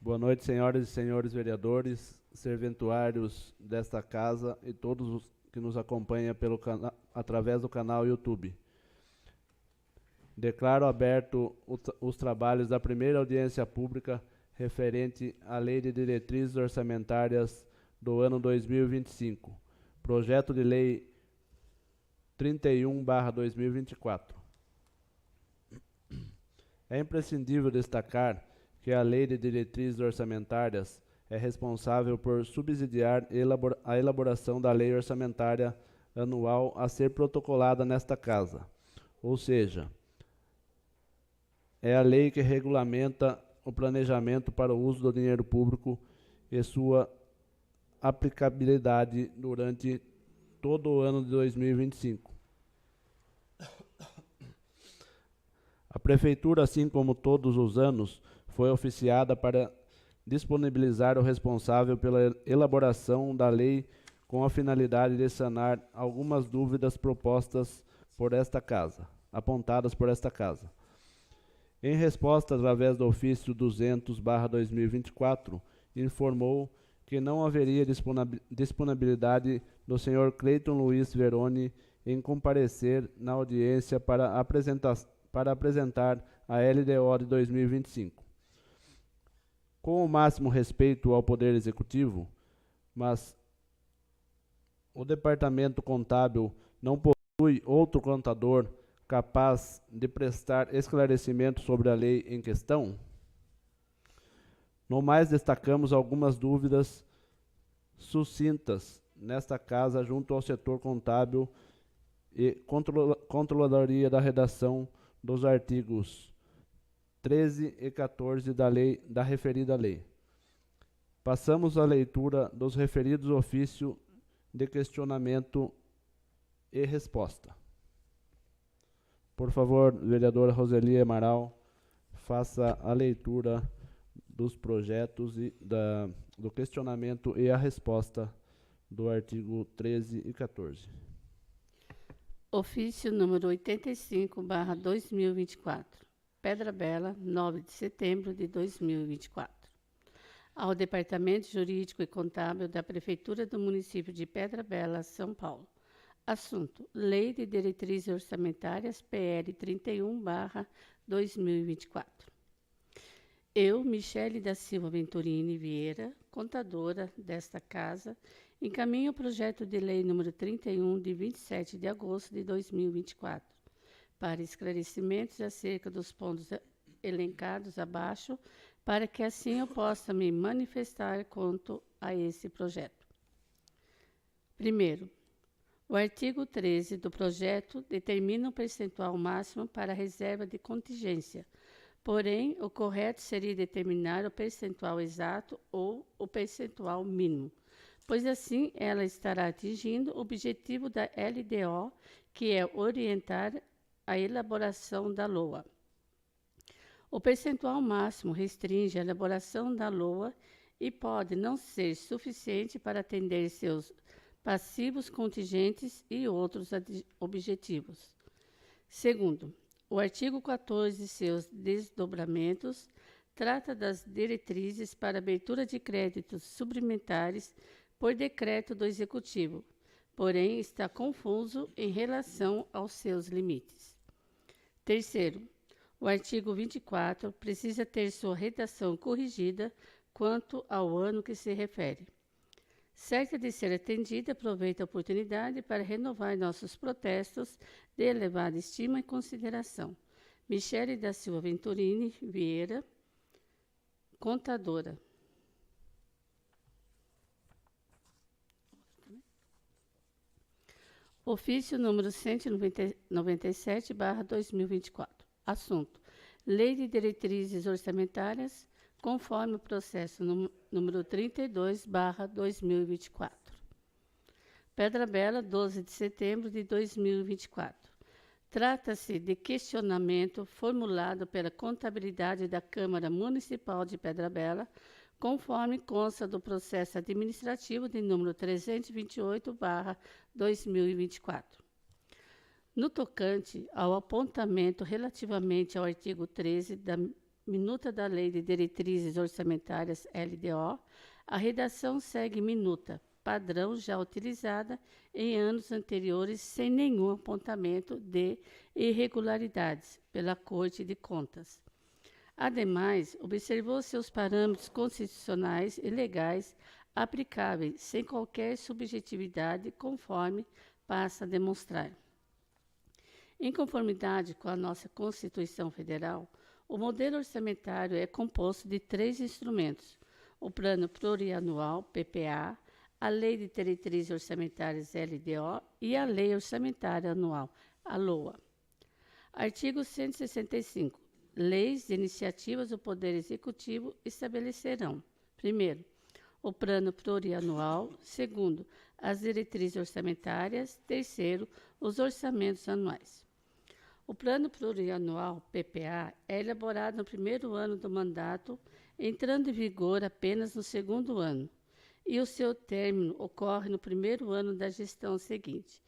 Boa noite, senhoras e senhores vereadores, serventuários desta casa e todos os que nos acompanham através do canal YouTube. Declaro aberto os trabalhos da primeira audiência pública referente à Lei de Diretrizes Orçamentárias do ano 2025, Projeto de Lei 31/2024. É imprescindível destacar que a Lei de Diretrizes Orçamentárias é responsável por subsidiar a elaboração da Lei Orçamentária Anual a ser protocolada nesta Casa, ou seja, é a lei que regulamenta o planejamento para o uso do dinheiro público e sua aplicabilidade durante todo o ano de 2025. A Prefeitura, assim como todos os anos, foi oficiada para disponibilizar o responsável pela elaboração da lei com a finalidade de sanar algumas dúvidas apontadas por esta Casa. Em resposta, através do ofício 200/2024, informou que não haveria disponibilidade do senhor Cleiton Luiz Veroni em comparecer na audiência para apresentar a LDO de 2025. Com o máximo respeito ao Poder Executivo, mas o Departamento Contábil não possui outro contador capaz de prestar esclarecimento sobre a lei em questão? No mais, destacamos algumas dúvidas sucintas nesta Casa junto ao setor contábil e controladoria da redação dos artigos 13 e 14 da referida lei. Passamos à leitura dos referidos ofício de questionamento e resposta. Por favor, vereadora Roseli Amaral, faça a leitura dos projetos e do questionamento e a resposta do artigo 13 e 14. Ofício número 85/2024. Pedra Bela, 9 de setembro de 2024. Ao Departamento Jurídico e Contábil da Prefeitura do Município de Pedra Bela, São Paulo. Assunto: Lei de Diretrizes Orçamentárias, PL 31/2024. Eu, Michele da Silva Venturini Vieira, contadora desta Casa, encaminho o projeto de lei número 31, de 27 de agosto de 2024, para esclarecimentos acerca dos pontos elencados abaixo, para que assim eu possa me manifestar quanto a esse projeto. Primeiro, o artigo 13 do projeto determina um percentual máximo para a reserva de contingência, porém, o correto seria determinar o percentual exato ou o percentual mínimo, pois assim ela estará atingindo o objetivo da LDO, que é orientar a elaboração da LOA. O percentual máximo restringe a elaboração da LOA e pode não ser suficiente para atender seus passivos contingentes e outros objetivos. Segundo, o artigo 14 e seus desdobramentos trata das diretrizes para abertura de créditos suplementares por decreto do Executivo, porém está confuso em relação aos seus limites. Terceiro, o artigo 24 precisa ter sua redação corrigida quanto ao ano que se refere. Certa de ser atendida, aproveito a oportunidade para renovar nossos protestos de elevada estima e consideração. Michele da Silva Venturini Vieira, contadora. Ofício número 197/2024. Assunto: Lei de Diretrizes Orçamentárias, conforme o processo número 32/2024. Pedra Bela, 12 de setembro de 2024. Trata-se de questionamento formulado pela Contabilidade da Câmara Municipal de Pedra Bela conforme consta do processo administrativo de número 328/2024. No tocante ao apontamento relativamente ao artigo 13 da minuta da Lei de Diretrizes Orçamentárias, LDO, a redação segue minuta, padrão já utilizada em anos anteriores sem nenhum apontamento de irregularidades pela Corte de Contas. Ademais, observou-se os parâmetros constitucionais e legais aplicáveis sem qualquer subjetividade, conforme passa a demonstrar. Em conformidade com a nossa Constituição Federal, o modelo orçamentário é composto de 3 instrumentos: o Plano Plurianual, PPA, a Lei de Diretrizes Orçamentárias, LDO, e a Lei Orçamentária Anual, a LOA. Artigo 165. Leis de iniciativas do Poder Executivo estabelecerão, primeiro, o Plano Plurianual, segundo, as diretrizes orçamentárias, terceiro, os orçamentos anuais. O Plano Plurianual, PPA, é elaborado no primeiro ano do mandato, entrando em vigor apenas no segundo ano, e o seu término ocorre no primeiro ano da gestão seguinte.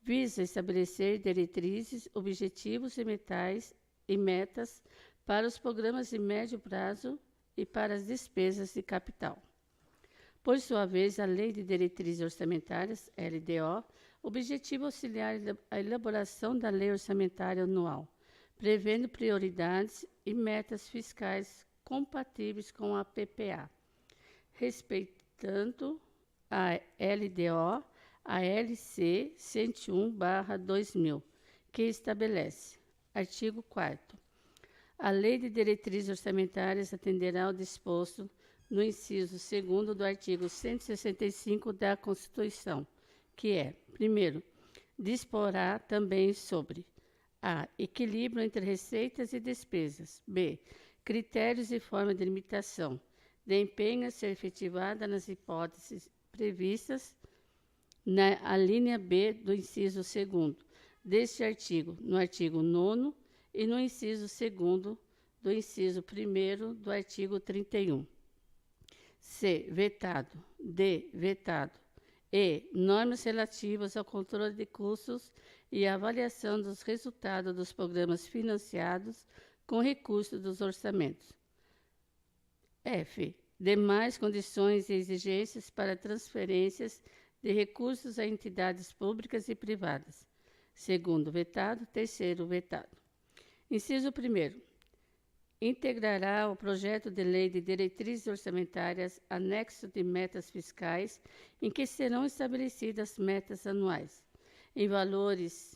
Visa estabelecer diretrizes, objetivos e metas para os programas de médio prazo e para as despesas de capital. Por sua vez, a Lei de Diretrizes Orçamentárias, LDO, objetiva auxiliar a elaboração da Lei Orçamentária Anual, prevendo prioridades e metas fiscais compatíveis com a PPA, respeitando a LDO, a LC 101/2000, que estabelece, artigo 4º, a Lei de Diretrizes Orçamentárias atenderá ao disposto no inciso 2º do artigo 165 da Constituição, que é, primeiro, disporá também sobre a. Equilíbrio entre receitas e despesas. B. Critérios e forma de limitação de empenho a ser efetivada nas hipóteses previstas na alínea B do inciso 2º deste artigo, no artigo 9º e no inciso 2º do inciso 1º do artigo 31. C. Vetado. D. Vetado. E. Normas relativas ao controle de custos e avaliação dos resultados dos programas financiados com recursos dos orçamentos. F. Demais condições e exigências para transferências de recursos a entidades públicas e privadas. Segundo vetado. Terceiro vetado. Inciso 1º. Integrará o projeto de lei de diretrizes orçamentárias anexo de metas fiscais, em que serão estabelecidas metas anuais, em valores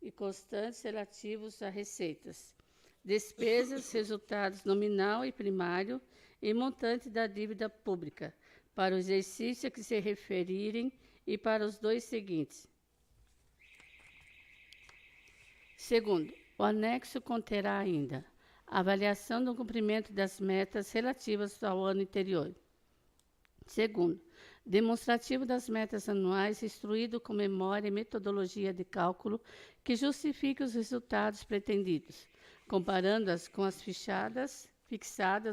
e constantes relativos a receitas, despesas, resultados nominal e primário e montante da dívida pública, para o exercício a que se referirem e para os 2 seguintes. Segundo, o anexo conterá ainda a avaliação do cumprimento das metas relativas ao ano anterior. Segundo, demonstrativo das metas anuais instruído com memória e metodologia de cálculo que justifique os resultados pretendidos, comparando-as com as fixadas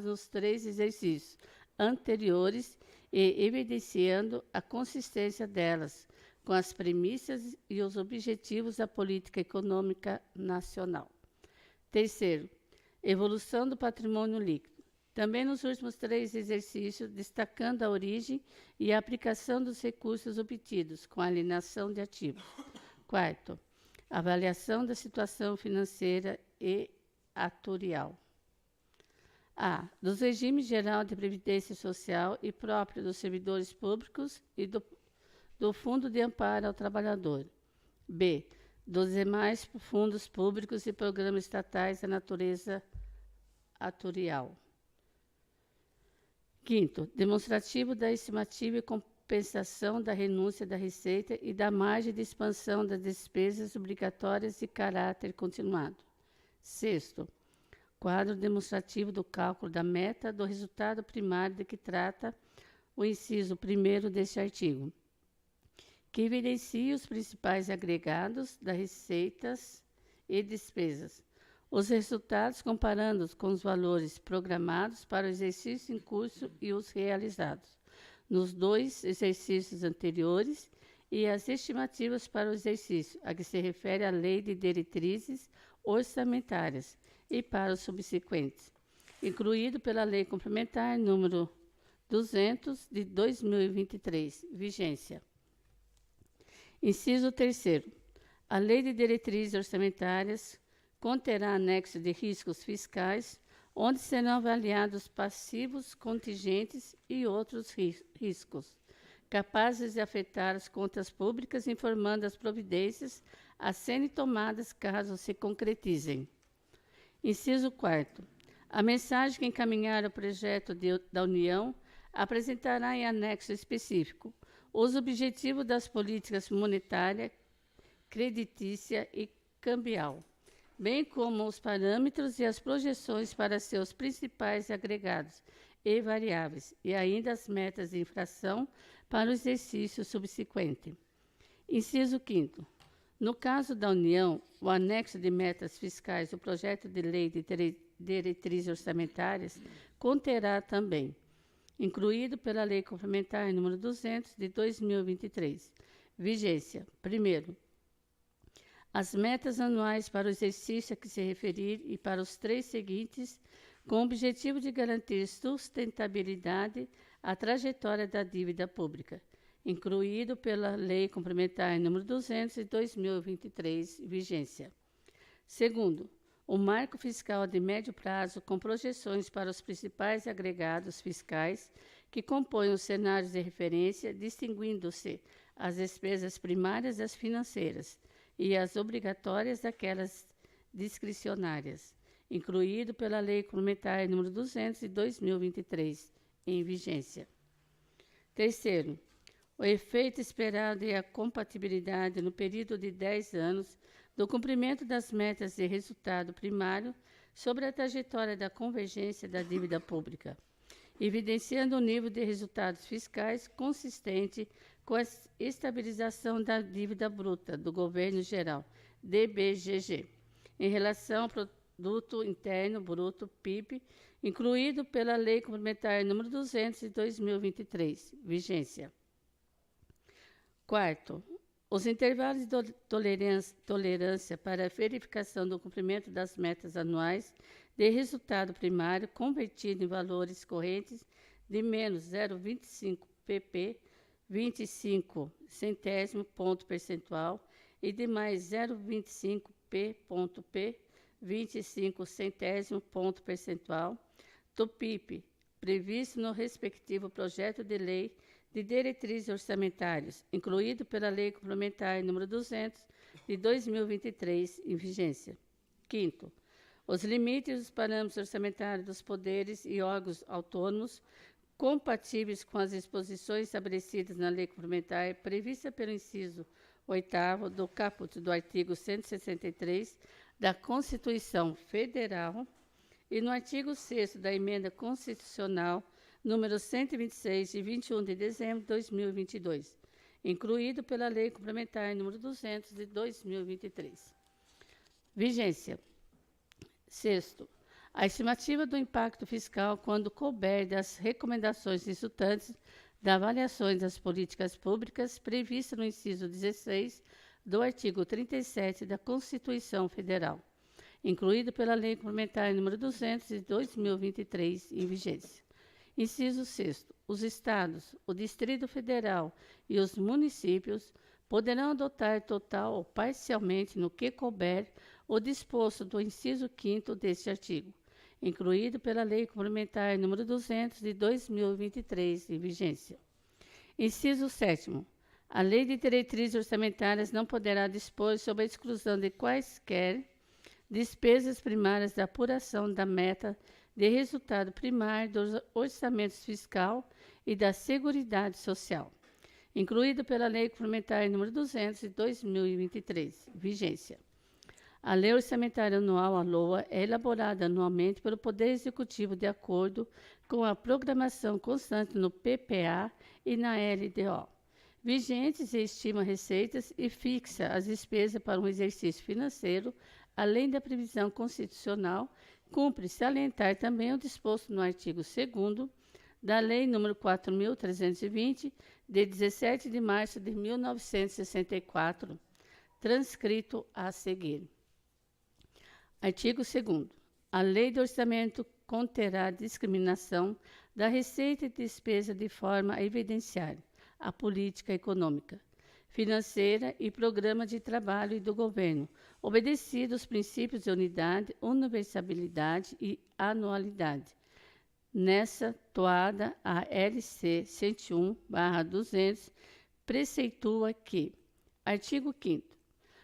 nos 3 exercícios anteriores e evidenciando a consistência delas com as premissas e os objetivos da política econômica nacional. Terceiro, evolução do patrimônio líquido. Também nos últimos 3 exercícios, destacando a origem e a aplicação dos recursos obtidos com alienação de ativos. Quarto, avaliação da situação financeira e atuarial. A. Dos regimes geral de previdência social e próprio dos servidores públicos e do Fundo de Amparo ao Trabalhador. B. Dos demais fundos públicos e programas estatais da natureza atuarial. Quinto, demonstrativo da estimativa e compensação da renúncia da receita e da margem de expansão das despesas obrigatórias de caráter continuado. Sexto, quadro demonstrativo do cálculo da meta do resultado primário de que trata o inciso 1º deste artigo, que evidencia os principais agregados das receitas e despesas, os resultados comparando-os com os valores programados para o exercício em curso e os realizados nos 2 exercícios anteriores e as estimativas para o exercício a que se refere a Lei de Diretrizes Orçamentárias e para os subsequentes, incluído pela Lei Complementar número 200 de 2023, vigência. Inciso 3º. A Lei de Diretrizes Orçamentárias conterá anexo de riscos fiscais, onde serão avaliados passivos, contingentes e outros riscos, capazes de afetar as contas públicas, informando as providências a serem tomadas caso se concretizem. Inciso 4º. A mensagem que encaminhar o projeto da União apresentará em anexo específico os objetivos das políticas monetária, creditícia e cambial, bem como os parâmetros e as projeções para seus principais agregados e variáveis, e ainda as metas de inflação para o exercício subsequente. Inciso 5º. No caso da União, o anexo de metas fiscais do projeto de lei de diretrizes orçamentárias conterá também, incluído pela Lei Complementar número 200 de 2023, vigência. Primeiro, as metas anuais para o exercício a que se referir e para os 3 seguintes, com o objetivo de garantir sustentabilidade à trajetória da dívida pública, incluído pela Lei Complementar número 200 de 2023, vigência. Segundo, o marco fiscal de médio prazo com projeções para os principais agregados fiscais que compõem os cenários de referência, distinguindo-se as despesas primárias das financeiras e as obrigatórias daquelas discricionárias, incluído pela Lei Complementar número 200 de 2023, em vigência. Terceiro, o efeito esperado e a compatibilidade no período de 10 anos do cumprimento das metas de resultado primário sobre a trajetória da convergência da dívida pública, evidenciando o nível de resultados fiscais consistente com a estabilização da dívida bruta do governo geral, DBGG, em relação ao Produto Interno Bruto, PIB, incluído pela Lei Complementar número 200 de 2023, vigência. Quarto, os intervalos de tolerância para a verificação do cumprimento das metas anuais de resultado primário convertido em valores correntes de menos 0,25 pp, 25 centésimo ponto percentual e de mais 0,25 p, 25 centésimo ponto percentual do PIB, previsto no respectivo projeto de lei de diretrizes orçamentárias, incluído pela Lei Complementar número 200 de 2023, em vigência. Quinto, os limites dos parâmetros orçamentários dos poderes e órgãos autônomos compatíveis com as disposições estabelecidas na Lei Complementar prevista pelo inciso 8º do caput do artigo 163 da Constituição Federal e no artigo 6º da Emenda Constitucional número 126, de 21 de dezembro de 2022, incluído pela Lei Complementar número 200 de 2023. Vigência. Sexto, a estimativa do impacto fiscal quando couber das recomendações resultantes das avaliações das políticas públicas prevista no inciso 16 do artigo 37 da Constituição Federal, incluído pela Lei Complementar número 200 de 2023, em vigência. Inciso 6º. Os Estados, o Distrito Federal e os municípios poderão adotar total ou parcialmente, no que couber, o disposto do inciso 5º deste artigo, incluído pela Lei Complementar número 200 de 2023, em vigência. Inciso 7º. A Lei de Diretrizes Orçamentárias não poderá dispor sobre a exclusão de quaisquer despesas primárias da apuração da meta de resultado primário dos orçamentos fiscal e da Seguridade Social, incluído pela Lei Complementar número 200 de 2023, vigência. A Lei Orçamentária Anual, a LOA, é elaborada anualmente pelo Poder Executivo de acordo com a programação constante no PPA e na LDO, vigentes e estima receitas e fixa as despesas para um exercício financeiro além da previsão constitucional, cumpre salientar também o disposto no artigo 2º da Lei nº 4.320, de 17 de março de 1964, transcrito a seguir. Artigo 2º. A Lei de Orçamento conterá discriminação da receita e despesa de forma a evidenciar a política econômica, financeira e programa de trabalho e do governo, obedecidos os princípios de unidade, universalidade e anualidade. Nessa toada, a LC 101/200 preceitua que, artigo 5º,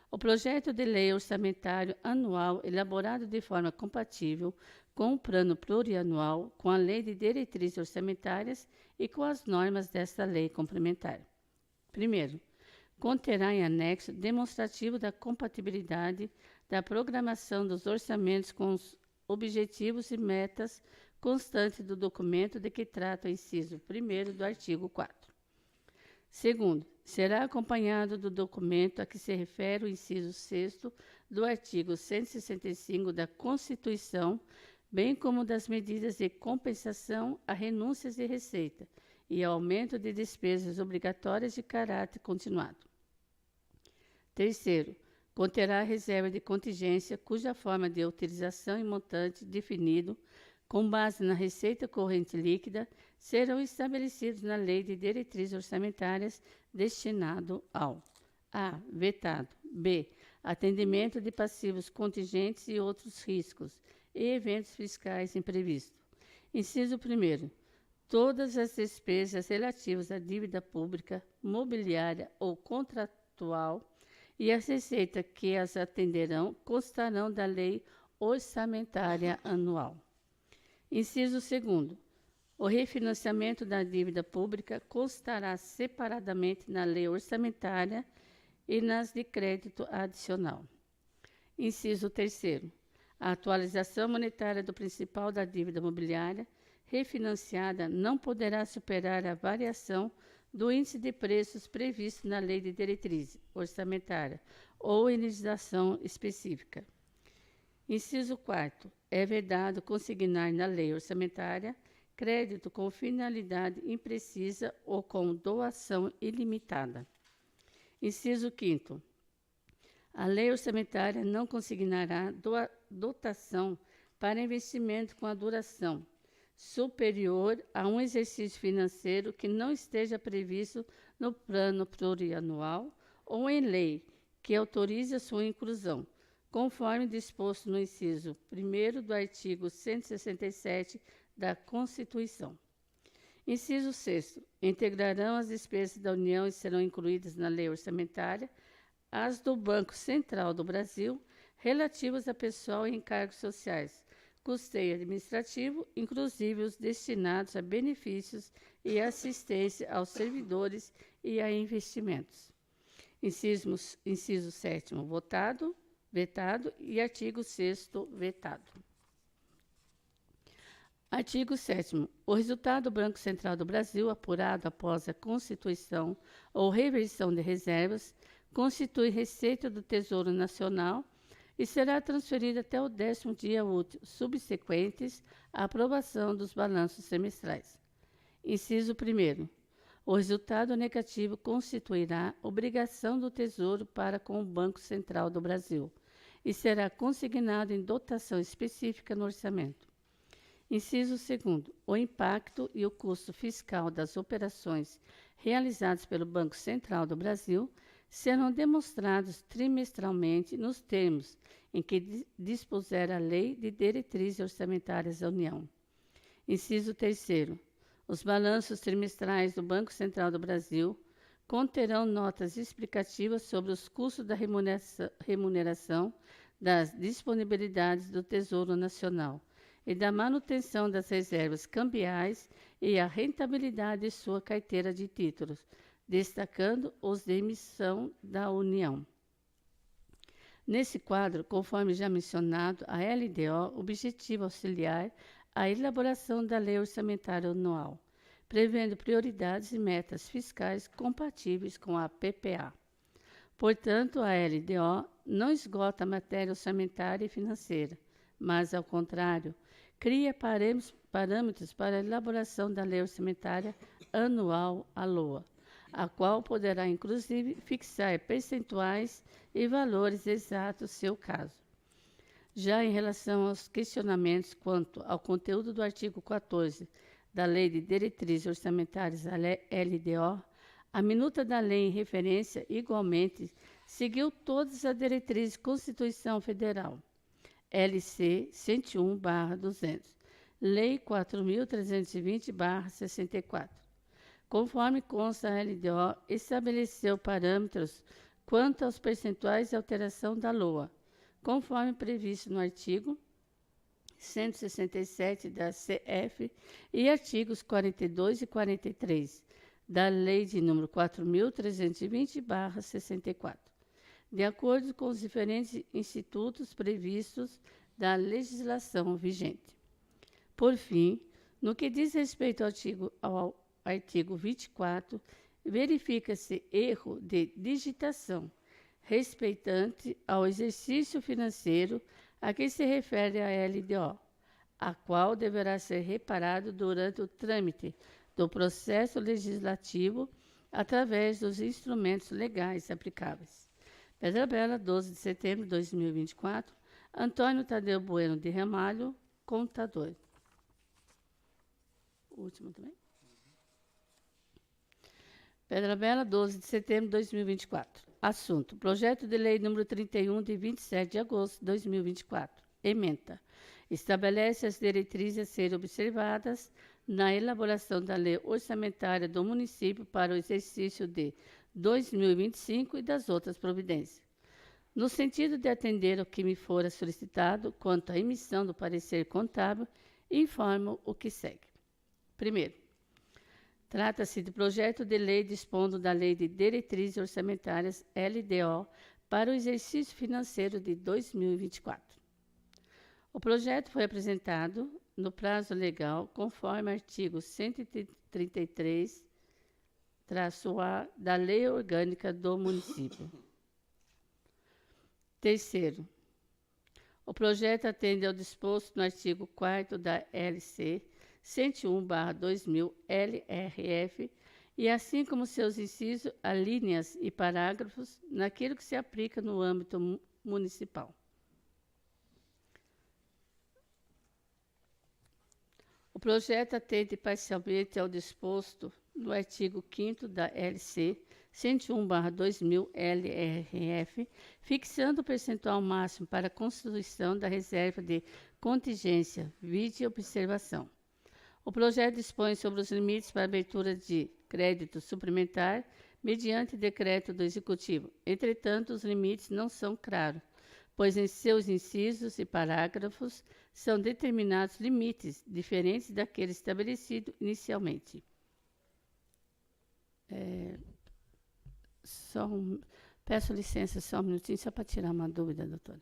o projeto de lei orçamentário anual elaborado de forma compatível com o plano plurianual, com a lei de diretrizes orçamentárias e com as normas desta lei complementar. Primeiro, conterá em anexo demonstrativo da compatibilidade da programação dos orçamentos com os objetivos e metas constantes do documento de que trata o inciso 1º do artigo 4. Segundo, será acompanhado do documento a que se refere o inciso 6º do artigo 165 da Constituição, bem como das medidas de compensação a renúncias de receita e aumento de despesas obrigatórias de caráter continuado. Terceiro, conterá reserva de contingência cuja forma de utilização e montante definido com base na receita corrente líquida serão estabelecidos na Lei de Diretrizes Orçamentárias destinado ao a. Vetado. B. Atendimento de passivos contingentes e outros riscos e eventos fiscais imprevistos. Inciso 1º. Todas as despesas relativas à dívida pública, mobiliária ou contratual e as receitas que as atenderão constarão da Lei Orçamentária Anual. Inciso 2º. O refinanciamento da dívida pública constará separadamente na Lei Orçamentária e nas de crédito adicional. Inciso 3º. A atualização monetária do principal da dívida mobiliária refinanciada não poderá superar a variação do índice de preços previsto na Lei de Diretriz Orçamentária ou em legislação específica. Inciso 4º. É vedado consignar na Lei Orçamentária crédito com finalidade imprecisa ou com doação ilimitada. Inciso 5º. A Lei Orçamentária não consignará dotação para investimento com a duração superior a um exercício financeiro que não esteja previsto no plano plurianual ou em lei que autorize a sua inclusão, conforme disposto no inciso 1º do artigo 167 da Constituição. Inciso 6º. Integrarão as despesas da União e serão incluídas na Lei Orçamentária as do Banco Central do Brasil, relativas a pessoal e encargos sociais, custeio administrativo, inclusive os destinados a benefícios e assistência aos servidores e a investimentos. Inciso 7º, vetado, e artigo 6º, vetado. Artigo 7º. O resultado do Banco Central do Brasil, apurado após a constituição ou reversão de reservas, constitui receita do Tesouro Nacional e será transferida até o 10º dia útil subsequentes à aprovação dos balanços semestrais. Inciso 1º. O resultado negativo constituirá obrigação do Tesouro para com o Banco Central do Brasil e será consignado em dotação específica no orçamento. Inciso 2º. O impacto e o custo fiscal das operações realizadas pelo Banco Central do Brasil serão demonstrados trimestralmente nos termos em que dispuser a Lei de Diretrizes Orçamentárias da União. Inciso 3º. Os balanços trimestrais do Banco Central do Brasil conterão notas explicativas sobre os custos da remuneração das disponibilidades do Tesouro Nacional e da manutenção das reservas cambiais e a rentabilidade de sua carteira de títulos, destacando os de emissão da União. Nesse quadro, conforme já mencionado, a LDO objetiva auxiliar a elaboração da Lei Orçamentária Anual, prevendo prioridades e metas fiscais compatíveis com a PPA. Portanto, a LDO não esgota a matéria orçamentária e financeira, mas, ao contrário, cria parâmetros para a elaboração da Lei Orçamentária Anual, a LOA, a qual poderá, inclusive, fixar percentuais e valores exatos, seu caso. Já em relação aos questionamentos quanto ao conteúdo do artigo 14 da Lei de Diretrizes Orçamentárias, a LDO, a minuta da lei em referência, igualmente, seguiu todas as diretrizes Constituição Federal, LC 101/200, Lei 4.320/64. Conforme consta a LDO, estabeleceu parâmetros quanto aos percentuais de alteração da LOA, conforme previsto no artigo 167 da CF e artigos 42 e 43 da Lei de número 4.320/64, de acordo com os diferentes institutos previstos da legislação vigente. Por fim, no que diz respeito ao artigo 24, verifica-se erro de digitação respeitante ao exercício financeiro a que se refere a LDO, a qual deverá ser reparado durante o trâmite do processo legislativo através dos instrumentos legais aplicáveis. Pedra Bela, 12 de setembro de 2024, Antônio Tadeu Bueno de Ramalho, contador. O último também? Pedra Bela, 12 de setembro de 2024. Assunto: Projeto de Lei número 31, de 27 de agosto de 2024. Ementa. Estabelece as diretrizes a serem observadas na elaboração da Lei Orçamentária do município para o exercício de 2025 e das outras providências. No sentido de atender ao que me fora solicitado quanto à emissão do parecer contábil, informo o que segue. Primeiro, trata-se de projeto de lei dispondo da Lei de Diretrizes Orçamentárias, LDO, para o exercício financeiro de 2024. O projeto foi apresentado no prazo legal, conforme artigo 133-A da Lei Orgânica do Município. Terceiro, o projeto atende ao disposto no artigo 4º da LC 101/2000 LRF e, assim como seus incisos, alíneas e parágrafos, naquilo que se aplica no âmbito municipal. O projeto atende parcialmente ao disposto no artigo 5º da LC 101/2000 LRF, fixando o percentual máximo para a constituição da reserva de contingência, vide observação. O projeto dispõe sobre os limites para abertura de crédito suplementar mediante decreto do Executivo. Entretanto, os limites não são claros, pois em seus incisos e parágrafos são determinados limites diferentes daqueles estabelecidos inicialmente. Peço licença só um minutinho, só para tirar uma dúvida, doutora.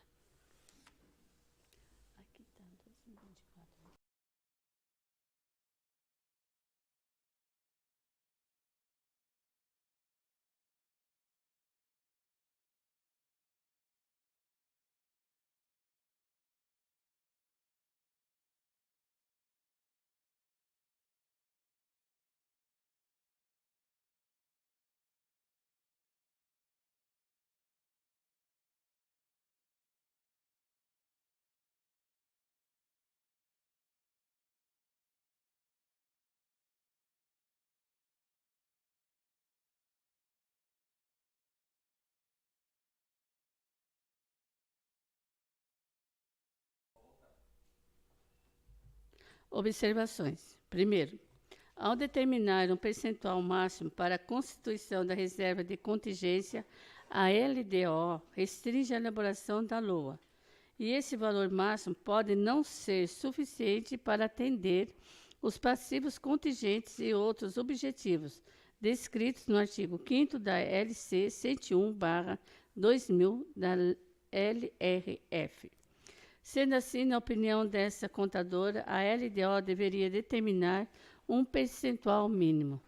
Aqui está, 2024. Observações. Primeiro, ao determinar um percentual máximo para a constituição da reserva de contingência, a LDO restringe a elaboração da LOA, e esse valor máximo pode não ser suficiente para atender os passivos contingentes e outros objetivos descritos no artigo 5º da LC 101/2000 da LRF. Sendo assim, na opinião dessa contadora, a LDO deveria determinar um percentual mínimo.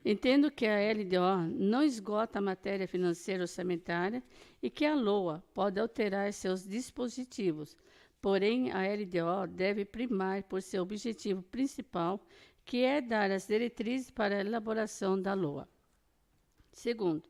Entendo que a LDO não esgota a matéria financeira orçamentária e que a LOA pode alterar seus dispositivos, porém a LDO deve primar por seu objetivo principal, que é dar as diretrizes para a elaboração da LOA. Segundo,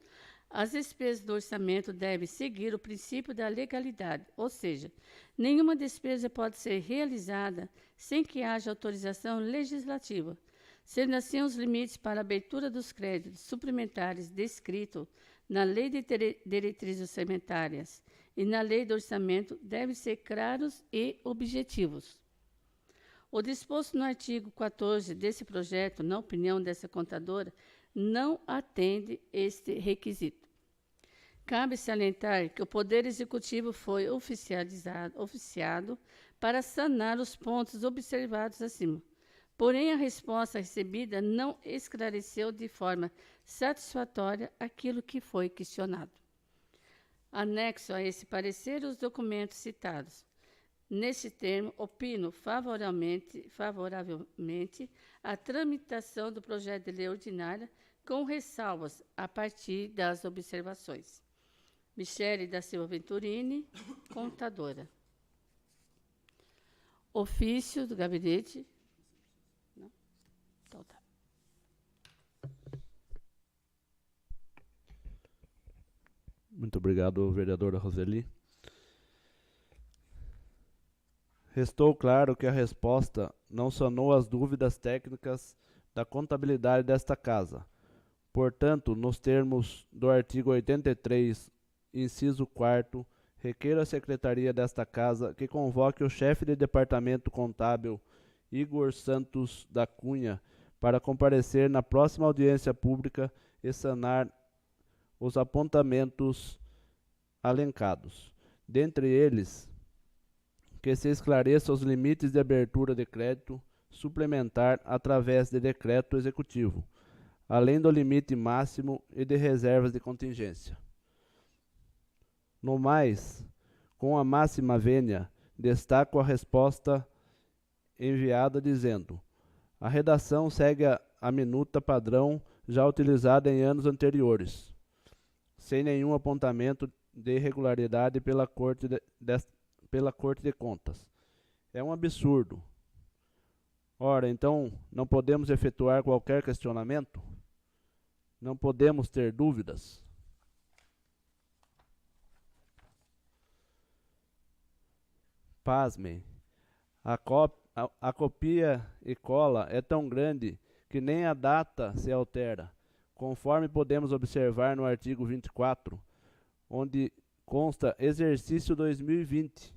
as despesas do orçamento devem seguir o princípio da legalidade, ou seja, nenhuma despesa pode ser realizada sem que haja autorização legislativa. Sendo assim, os limites para a abertura dos créditos suplementares descritos na Lei de Diretrizes Orçamentárias e na Lei do Orçamento devem ser claros e objetivos. O disposto no artigo 14 desse projeto, na opinião dessa contadora, não atende este requisito. Cabe salientar que o Poder Executivo foi oficiado para sanar os pontos observados acima. Porém, a resposta recebida não esclareceu de forma satisfatória aquilo que foi questionado. Anexo a esse parecer os documentos citados. Nesse termo, opino favoravelmente a tramitação do projeto de lei ordinária com ressalvas a partir das observações. Michele da Silva Venturini, contadora. Ofício do gabinete. Não? Então tá. Muito obrigado, vereadora Roseli. Restou claro que a resposta não sanou as dúvidas técnicas da contabilidade desta casa. Portanto, nos termos do artigo 83, inciso 4º, requeiro à secretaria desta casa que convoque o chefe de departamento contábil, Igor Santos da Cunha, para comparecer na próxima audiência pública e sanar os apontamentos alencados. Dentre eles, que se esclareça os limites de abertura de crédito suplementar através de decreto executivo, além do limite máximo e de reservas de contingência. No mais, com a máxima vênia, destaco a resposta enviada dizendo: a redação segue a minuta padrão já utilizada em anos anteriores, sem nenhum apontamento de irregularidade pela Corte de Contas. É um absurdo. Ora, então, não podemos efetuar qualquer questionamento? Não podemos ter dúvidas? Pasmem, a copia e cola é tão grande que nem a data se altera, conforme podemos observar no artigo 24, onde consta exercício 2020,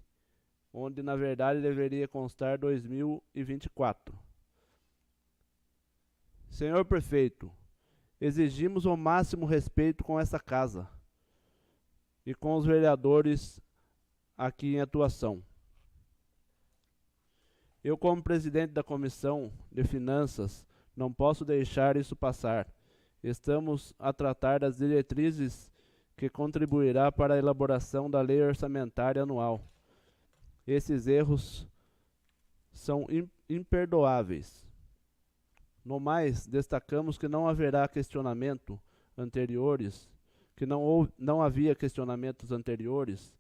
onde na verdade deveria constar 2024. Senhor Prefeito, exigimos o máximo respeito com essa casa e com os vereadores aqui em atuação. Eu, como presidente da Comissão de Finanças, não posso deixar isso passar. Estamos a tratar das diretrizes que contribuirá para a elaboração da lei orçamentária anual. Esses erros são imperdoáveis. No mais, destacamos que não haverá questionamento anteriores, que não havia questionamentos anteriores,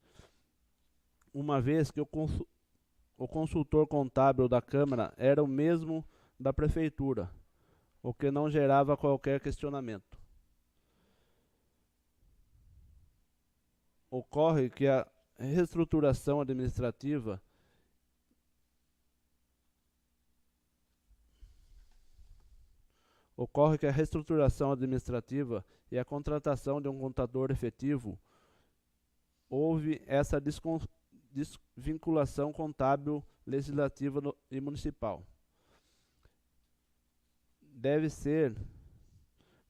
uma vez que o consultor contábil da Câmara era o mesmo da Prefeitura, o que não gerava qualquer questionamento. Ocorre que a reestruturação administrativa e a contratação de um contador efetivo, houve essa desvinculação contábil, legislativa e municipal. Deve ser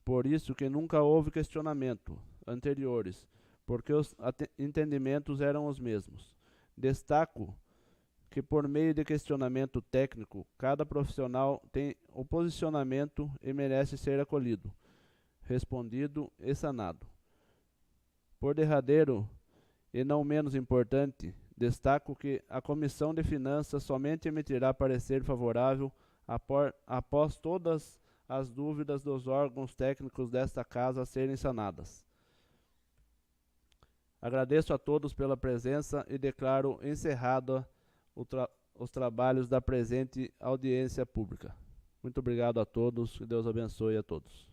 por isso que nunca houve questionamento anteriores, porque os entendimentos eram os mesmos. Destaco que, por meio de questionamento técnico, cada profissional tem o posicionamento e merece ser acolhido, respondido e sanado. Por derradeiro, e não menos importante, destaco que a Comissão de Finanças somente emitirá parecer favorável após todas as dúvidas dos órgãos técnicos desta casa serem sanadas. Agradeço a todos pela presença e declaro encerrada os trabalhos da presente audiência pública. Muito obrigado a todos e Deus abençoe a todos.